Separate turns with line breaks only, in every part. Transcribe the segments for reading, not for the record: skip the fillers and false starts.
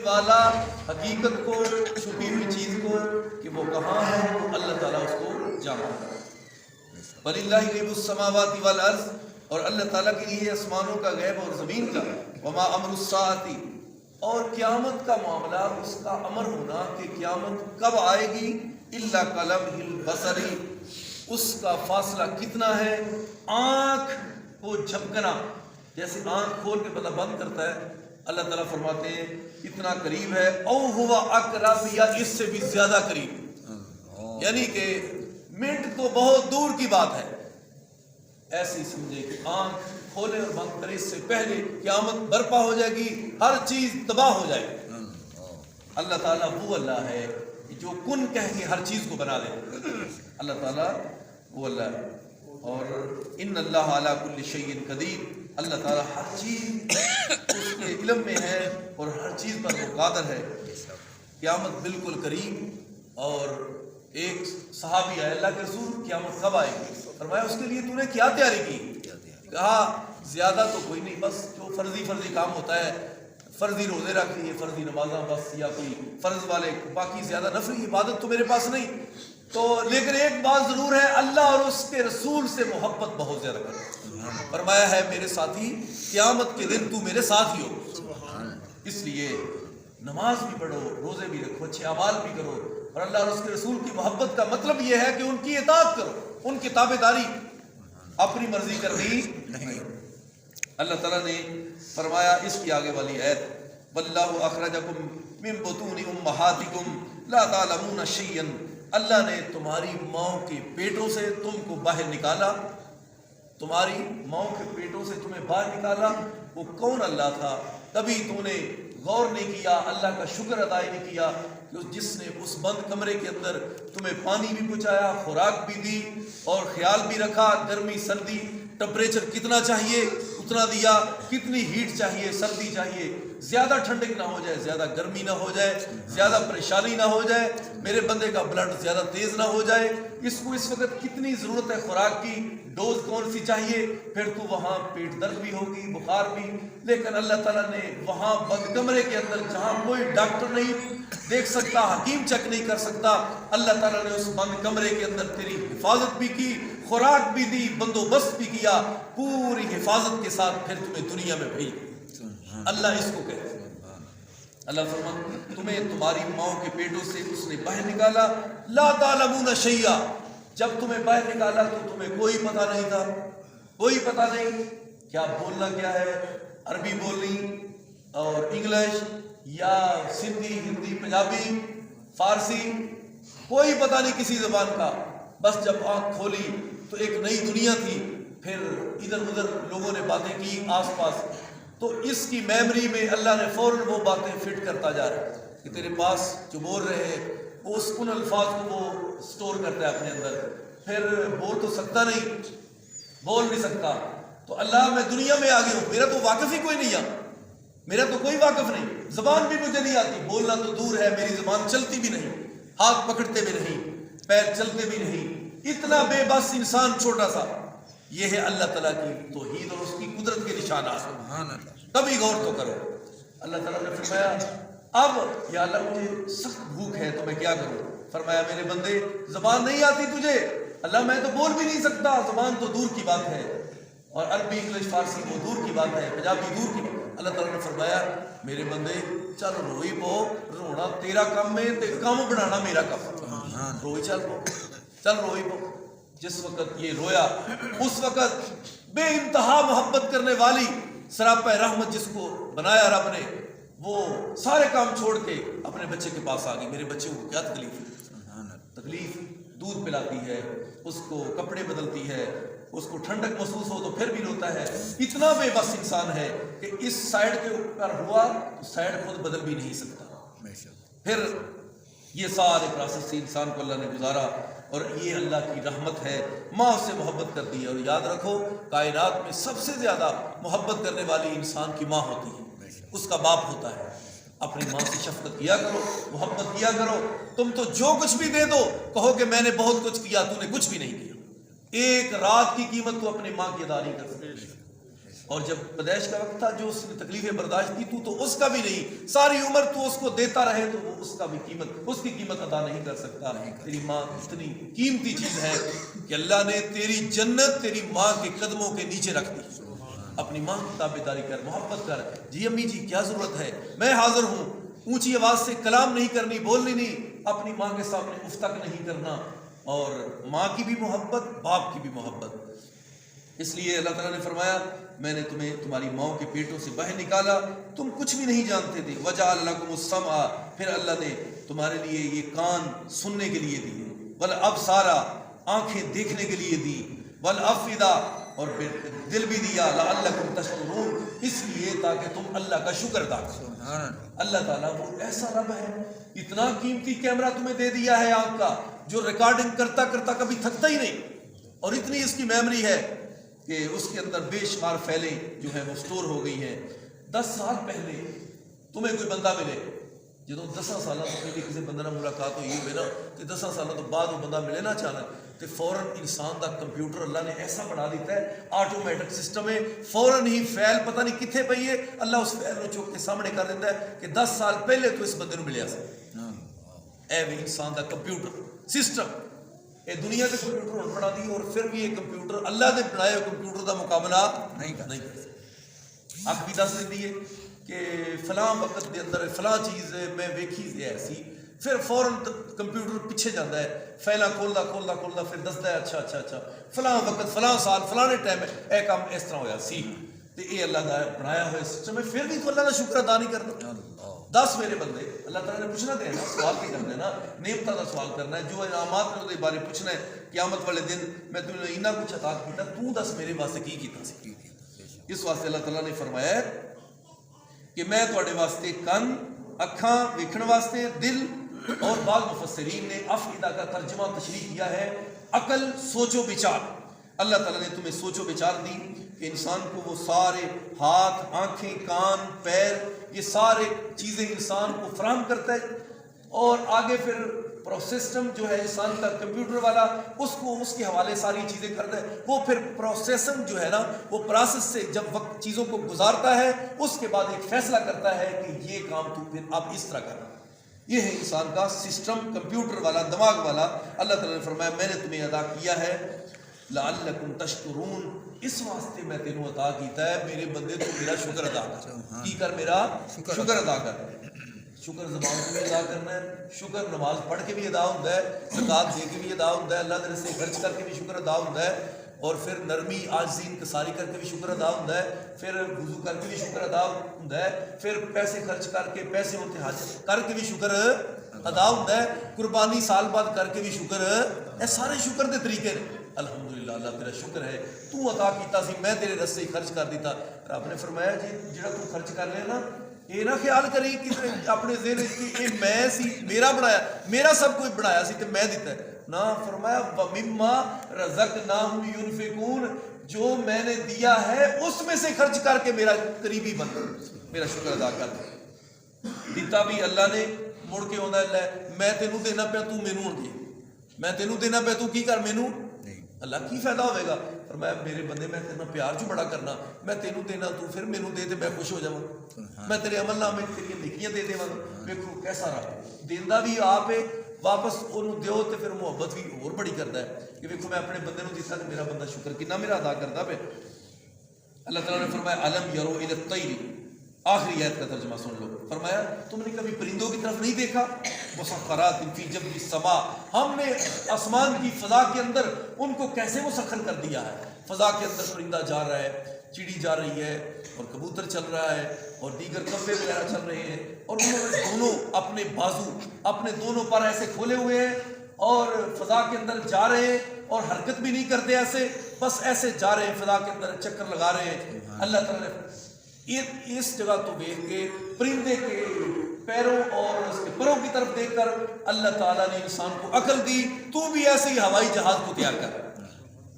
والا حقیقت کو، چھپی ہوئی چیز کو کہ وہ کہاں ہے، وہ اللہ تعالیٰ اس کو جانتا ہے۔ وَلِلَّهِ غَيْبُ السَّمَاوَاتِ وَالْأَرْضِ، اور اللہ تعالیٰ کے لیے آسمانوں کا غیب اور زمین کا، وَمَا أَمْرُ السَّاعَةِ، اور قیامت کا معاملہ، اس کا امر ہونا کہ قیامت کب آئے گی، إِلَّا كَلَمْحِ الْبَصَرِ، اس کا فاصلہ کتنا ہے، آنکھ کو جھپکنا، جیسے آنکھ کھول کے بندہ بند کرتا ہے، اللہ تعالیٰ فرماتے ہیں اتنا قریب ہے، او ہوا اقرب، یا اس سے بھی زیادہ قریب، یعنی کہ منٹ تو بہت دور کی بات ہے۔ ایسی سمجھے کہ آنکھ کھولے اور بند کرے اس سے پہلے قیامت برپا ہو جائے گی، ہر چیز تباہ ہو جائے گی۔ اللہ تعالیٰ وہ اللہ ہے جو کن کہہ کے ہر چیز کو بنا دے، اللہ تعالیٰ وہ اللہ ہے۔ اور ان اللہ علی کل شیء قدیر، اللہ تعالیٰ ہر چیز اس کے علم میں ہے اور ہر چیز پر وہ قادر ہے۔ قیامت بالکل قریب، اور ایک صحابی ہے اللہ کے رسول، قیامت کب آئے گی؟ فرمایا اس کے لیے تو نے کیا تیاری کی؟ کہا زیادہ تو کوئی نہیں، بس جو فرضی کام ہوتا ہے، فرضی روزے رکھ لیے، فرضی نمازاں بس، یا کوئی فرض والے، باقی زیادہ نفلی عبادت تو میرے پاس نہیں۔ تو لیکن ایک بات ضرور ہے، اللہ اور اس کے رسول سے محبت بہت زیادہ کرتا۔ فرمایا ہے میرے ساتھی، قیامت کے دن تو میرے ساتھ ہی ہو، اس لیے نماز بھی پڑھو، روزے بھی رکھو، اچھے اعمال بھی کرو، اور اللہ اور اس کے رسول کی محبت کا مطلب یہ ہے کہ ان کی اطاعت کرو، ان کی تابع داری، اپنی مرضی کرنی نہیں۔ اللہ تعالیٰ نے فرمایا اس کی آگے والی آیت، واللہ اخرجکم من بطون امہاتکم لا تعلمون شیئا، اللہ نے تمہاری ماؤں کے پیٹوں سے تم کو باہر نکالا، تمہاری ماؤں کے پیٹوں سے تمہیں باہر نکالا۔ وہ کون اللہ تھا؟ کبھی تو نے غور نہیں کیا، اللہ کا شکر ادا نہیں کیا کہ جس نے اس بند کمرے کے اندر تمہیں پانی بھی پہنچایا، خوراک بھی دی، اور خیال بھی رکھا، گرمی سردی ٹمپریچر کتنا چاہیے اتنا دیا، کتنی ہیٹ چاہیے، سردی چاہیے، زیادہ ٹھنڈک نہ ہو جائے، زیادہ گرمی نہ ہو جائے، زیادہ پریشانی نہ ہو جائے، میرے بندے کا بلڈ زیادہ تیز نہ ہو جائے، اس کو اس وقت کتنی ضرورت ہے خوراک کی، ڈوز کون سی چاہیے، پھر تو وہاں پیٹ درد بھی ہوگی، بخار بھی۔ لیکن اللہ تعالیٰ نے وہاں بند کمرے کے اندر جہاں کوئی ڈاکٹر نہیں دیکھ سکتا، حکیم چیک نہیں کر سکتا، اللہ تعالیٰ نے اس بند کمرے کے اندر تیری حفاظت بھی کی، خوراک بھی دی، بندوبست بھی کیا، پوری حفاظت کے ساتھ پھر تمہیں دنیا میں بھیج۔ اللہ اس کو کہے، اللہ فرماتا تمہیں تمہاری ماؤں کے پیٹوں سے اس نے باہر نکالا، لا تعلمون شیئا، جب تمہیں باہر نکالا تو تمہیں کوئی پتہ نہیں تھا، کوئی پتہ نہیں کیا بولنا کیا ہے، عربی بولنی اور انگلش یا سندھی، ہندی، پنجابی، فارسی، کوئی پتہ نہیں کسی زبان کا۔ بس جب آنکھ کھولی تو ایک نئی دنیا تھی، پھر ادھر ادھر لوگوں نے باتیں کی آس پاس، تو اس کی میموری میں اللہ نے فوراً وہ باتیں فٹ کرتا جا رہا ہے کہ تیرے پاس جو بول رہے ہیں ان الفاظ کو وہ سٹور کرتا ہے اپنے اندر، پھر بول تو سکتا نہیں، بول نہیں سکتا، تو اللہ میں دنیا میں آ گیا ہوں، میرا تو واقف ہی کوئی نہیں ہے، میرا تو کوئی واقف نہیں، زبان بھی مجھے نہیں آتی، بولنا تو دور ہے، میری زبان چلتی بھی نہیں، ہاتھ پکڑتے بھی نہیں، پیر چلتے بھی نہیں، اتنا بے بس انسان چھوٹا سا۔ یہ ہے اللہ تعالیٰ کی توحید اور اس کی قدرت کے نشانات، سبحان اللہ، کبھی غور تو کرو۔ اللہ تعالیٰ نے فرمایا اب یا اللہ مجھے سخت بھوک ہے تو میں کیا کروں؟ فرمایا میرے بندے زبان نہیں آتی تجھے، اللہ میں تو بول بھی نہیں سکتا، زبان تو دور کی بات ہے، اور عربی انگلش فارسی وہ دور کی بات ہے، پنجابی دور کی بات۔ اللہ تعالیٰ نے فرمایا میرے بندے چل روئی پو، رونا تیرا کم ہے تے کم بنانا میرا کم، روئی چل پو، چل روئی پو۔ جس وقت یہ رویا اس وقت بے انتہا محبت کرنے والی سراپہ رحمت جس کو بنایا رب نے، وہ سارے کام چھوڑ کے اپنے بچے کے پاس آ گئی۔ میرے بچے کو کیا تکلیف ہے؟ تکلیف دودھ پلاتی ہے، اس کو کپڑے بدلتی ہے، اس کو ٹھنڈک محسوس ہو تو پھر بھی روتا ہے۔ اتنا بے بس انسان ہے کہ اس سائڈ کے اوپر ہوا تو سائڈ خود بدل بھی نہیں سکتا۔ پھر یہ سارے پروسیس سے انسان کو اللہ نے گزارا، اور یہ اللہ کی رحمت ہے، ماں اس سے محبت کرتی ہے۔ اور یاد رکھو کائنات میں سب سے زیادہ محبت کرنے والی انسان کی ماں ہوتی ہے، اس کا باپ ہوتا ہے۔ اپنی ماں سے شفقت کیا کرو، محبت کیا کرو۔ تم تو جو کچھ بھی دے دو کہو کہ میں نے بہت کچھ کیا، تو نے کچھ بھی نہیں کیا۔ ایک رات کی قیمت تو اپنی ماں کی ادا نہیں کر سکتی۔ اور جب پیدائش کا وقت تھا جو اس نے تکلیفیں برداشت کی تو اس کا بھی نہیں، ساری عمر تو اس کو دیتا رہے تو وہ اس کا بھی اس کی قیمت ادا نہیں کر سکتا۔ تیری ماں اتنی قیمتی چیز ہے کہ اللہ نے تیری جنت تیری ماں کے قدموں کے نیچے رکھ دی۔ اپنی ماں کی تابعداری کر، محبت کر۔ جی امی جی کیا ضرورت ہے، میں حاضر ہوں، اونچی آواز سے کلام نہیں کرنی، بولنی نہیں، اپنی ماں کے سامنے اف تک نہیں کرنا، اور ماں کی بھی محبت، باپ کی بھی محبت۔ اس لیے اللہ تعالیٰ نے فرمایا میں نے تمہیں تمہاری ماؤں کے پیٹوں سے باہر نکالا، تم کچھ بھی نہیں جانتے تھے۔ وَجَعَلَ لَكُمُ السَّمْعَ، پھر اللہ نے تمہارے لیے یہ کان سننے کے لیے دیے، وَالْأَبْصَارَ، آنکھیں دیکھنے کے لیے دی، وَالْأَفْئِدَةَ، اور پھر دل بھی دیا، لَعَلَّكُمْ تَشْكُرُونَ، اس لیے تاکہ تم اللہ کا شکر ادا کرو۔ اللہ تعالیٰ وہ ایسا رب ہے، اتنا قیمتی کیمرہ تمہیں دے دیا ہے آنکھ کا، جو ریکارڈنگ کرتا کرتا کبھی تھکتا ہی نہیں، اور اتنی اس کی میموری ہے کہ اس کے اندر بے شمار فائلیں جو ہیں وہ سٹور ہو گئی ہیں۔ 10 سال پہلے تمہیں کوئی بندہ ملے، جدوں 10 سالوں تو پہلے کسی بندے نال ملاقات ہوئی ہوئے نا، کہ 10 سالوں تو بعد وہ بندہ ملے نہ چاہنا، تو فوراً انسان دا کمپیوٹر اللہ نے ایسا بنا دیتا ہے، آٹومیٹک سسٹم ہے، فوراً ہی فائل پتہ نہیں کتنے پئی ہے، اللہ اس فائل کو چوک کے سامنے کر دیتا ہے کہ 10 سال پہلے تو اس بندے نو ملیا سی۔ اے بھی انسان دا کمپیوٹر سسٹم، یہ دنیا کے کمپیوٹر ہوں بنا دی، اور پھر بھی یہ کمپیوٹر اللہ نے بنائے ہوئے کمپیوٹر دا مقابلہ نہیں کر سکتا۔ اک بھی دس دیتی ہے کہ فلاں وقت دے اندر فلاں چیز میں ویکھی سے ایسی، پھر فوراً کمپیوٹر پیچھے جاتا ہے، فائلاں کھولدا پھر دستا ہے اچھا فلاں وقت فلاں سال فلاں ٹائم اے کام اس طرح ہویا سی، تو یہ اللہ کا بنایا ہوا سسٹم ہے، پھر بھی تو اللہ کا شکر ادا نہیں کرنا۔ 10 میرے بندے، اللہ تعالیٰ نے پوچھنا دینا، سوال بھی کرنا ہے نا، نعمتوں کا سوال کرنا ہے، جو انعامات نے اس بارے پوچھنا ہے قیامت والے دن، میں تمہیں اتنا کچھ عطا کیتا، تو دس میرے واسطے کی کیتا سی۔ اس واسطے اللہ تعالیٰ نے فرمایا ہے کہ میں تواڈے واسطے کن، اکھاں ویکھن واسطے، دل، اور بعض مفسرین نے افئدہ کا ترجمہ تشریح کیا ہے عقل، سوچ و بچار۔ اللہ تعالیٰ نے تمہیں سوچ و بچار دی کہ انسان کو وہ سارے ہاتھ، آنکھیں، کان، پیر، یہ سارے چیزیں انسان کو فراہم کرتا ہے، اور آگے پھر پروسیسٹم جو ہے انسان کا کمپیوٹر والا، اس کو اس کے حوالے ساری چیزیں کرتا ہے، وہ پھر پروسیسنگ جو ہے نا، وہ پروسیس سے جب وقت چیزوں کو گزارتا ہے، اس کے بعد ایک فیصلہ کرتا ہے کہ یہ کام تو پھر اب اس طرح کرنا۔ یہ ہے انسان کا سسٹم، کمپیوٹر والا، دماغ والا۔ اللہ تعالیٰ نے فرمایا میں نے تمہیں عطا کیا ہے لعلکم تشکرون، اس واسطے میں تینوں عطا کیتا ہے میرے بندے تو میرا شکر ادا کر، کی کر میرا شکر ادا کر۔ شکر زبان کو بھی ادا کرنا ہے، شکر نماز پڑھ کے بھی ادا ہوتا ہے، زکوٰۃ دے کے بھی ادا ہوتا ہے، اللہ کے رستے خرچ کر کے بھی شکر ادا ہوتا ہے، اور پھر نرمی عاجزی انکساری کر کے بھی شکر ادا ہوتا ہے، پھر وضو کر کے بھی شکر ادا ہوتا ہے، پھر پیسے خرچ کر کے، پیسے ہوتے حاجت کر کے بھی شکر ادا ہوتا ہے، قربانی سال بعد کر کے بھی شکر، یہ سارے شکر دے طریقے نے۔ الحمدللہ اللہ تیرا شکر ہے، تو عطا کیتا سی، میں تیرے رستے خرچ کر دیتا۔ رب نے فرمایا جی جڑا تو خرچ کر رہے نا، یہ نہ خیال کری کہ اپنے ذہن کہ یہ میں سی، میرا بنایا، میرا سب کچھ بنایا سی تو میں دیتا ہے، نہ فرمایا وَمِمَّا رَزَقْنَاهُمْ يُنْفِقُونَ، جو میں نے دیا ہے اس میں سے خرچ کر کے میرا قریبی بن، میرا شکر ادا کر۔ دیتا بھی اللہ نے، مڑ کے ہوتا ہے میں تینوں دینا پیا تو مینوں دے، میں تینوں دینا پیا تو کی کر مینوں، اللہ کی فائدہ ہوئے گا؟ فرمایا میرے بندے میں تیرے پیار جو بڑا کرنا، میں تینوں دینا تو پھر مینوں دے تے میں خوش ہو جاواں، میں تیرے عمل نامے تیری نیکیاں دے دیواں۔ ویکھو کیسا رب دیندا بھی آپ ہے، واپس انہوں دیو تے پھر محبت بھی اور بڑی کرتا ہے کہ ویکھو میں اپنے بندے نوں دیتا تے میرا بندہ شکر کتنا میرا ادا کرتا پہ۔ اللہ تعالیٰ نے فرمایا الم یرو الی الطیر، آخری آیت کا ترجمہ سن لو، فرمایا تم نے کبھی پرندوں کی طرف نہیں دیکھا؟ مسخرات فی جوی السماء، ہم نے آسمان کی فضا کے اندر ان کو کیسے مسخر کر دیا ہے۔ فضا کے اندر پرندہ جا رہا ہے، چڑی جا رہی ہے، اور کبوتر چل رہا ہے، اور دیگر کبے وغیرہ چل رہے ہیں، اور انہوں نے دونوں اپنے بازو اپنے دونوں پر ایسے کھولے ہوئے ہیں، اور فضا کے اندر جا رہے ہیں، اور حرکت بھی نہیں کرتے، ایسے بس ایسے جا رہے ہیں، فضا کے اندر چکر لگا رہے ہیں۔ اللہ تعالیٰ نے اس جگہ تو دیکھ کے پرندے کے پیروں اور اس کے پروں کی طرف دیکھ کر اللہ تعالیٰ نے انسان کو عقل دی، تو بھی ایسے ہی ہوائی جہاز کو تیار کر،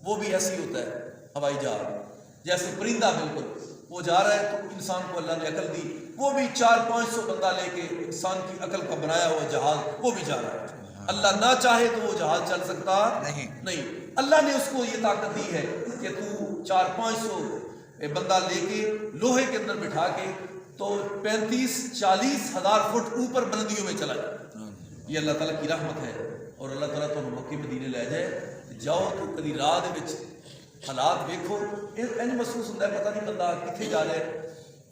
وہ بھی ایسے ہی ہوتا ہے ہوائی جہاز، جیسے پرندہ بالکل وہ جا رہا ہے تو انسان کو اللہ نے عقل دی، وہ بھی 400-500 بندہ لے کے انسان کی عقل کا بنایا ہوا جہاز وہ بھی جا رہا ہے۔ اللہ نہ چاہے تو وہ جہاز چل سکتا نہیں، اللہ نے اس کو یہ طاقت دی ہے کہ تو 400-500 ایک بندہ لے کے لوہے کے اندر بٹھا کے تو 35-40 ہزار فٹ اوپر بلندیوں میں چلا جائے. یہ اللہ تعالیٰ کی رحمت ہے. اور اللہ تعالیٰ تو مکے مدینے لے جائے جاؤ تو کدی راہ دے وچ حالات دیکھو این محسوس ہوتا ہے پتہ نہیں بندہ کتنے جا رہا ہے.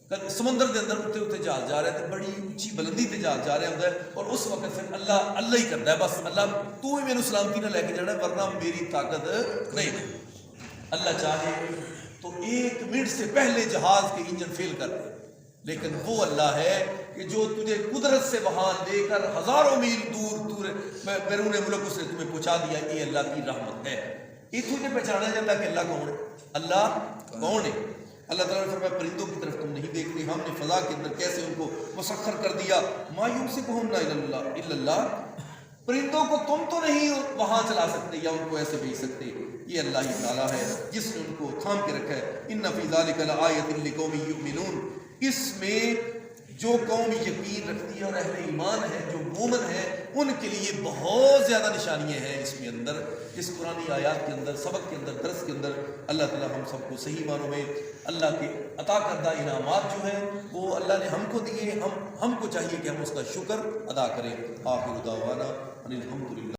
کدی سمندر دے اندر اتنے جہاز جا رہا ہے تو بڑی اونچی بلندی تے جہاز جا رہا ہوتا ہے اور اس وقت پھر اللہ ہی کرتا ہے بس اللہ تو ہی میرے سلامتی نہ لے کے جانا ہے ورنہ میری طاقت نہیں. اللہ چاہے تو 1 منٹ سے پہلے جہاز کے انجن فیل کر دے. لیکن وہ اللہ ہے کہ جو تجھے قدرت سے وہاں لے کر ہزاروں میل دور بیرون ملک اس نے تمہیں پہنچا دیا. یہ اللہ کی رحمت ہے. یہ تجھے پہچانا جاتا ہے کہ اللہ کون ہے. اللہ کون ہے. اللہ تعالیٰ نے فرمایا پرندوں کی طرف تم نہیں دیکھتے ہم نے فضا کے اندر کیسے ان کو مسخر کر دیا. ما یمسکہم الا اللہ. پرندوں کو تم تو نہیں وہاں چلا سکتے یا ان کو ایسے بھیج سکتے. یہ اللہ ہی تعالیٰ ہے جس نے ان کو تھام کے رکھا ہے. ان فی ذلک لآیۃ لقوم یؤمنون. اس میں جو قوم یقین رکھتی ہے اور اہل ایمان ہے جو مومن ہے ان کے لیے بہت زیادہ نشانیاں ہیں اس میں اندر. اس قرآنی آیات کے اندر سبق کے اندر درس کے اندر اللہ تعالیٰ ہم سب کو صحیح معنوں میں اللہ کے عطا کردہ انعامات جو ہیں وہ اللہ نے ہم کو دیے. ہم کو چاہیے کہ ہم اس کا شکر ادا کریں. آخر دعوانا ان الحمدللہ.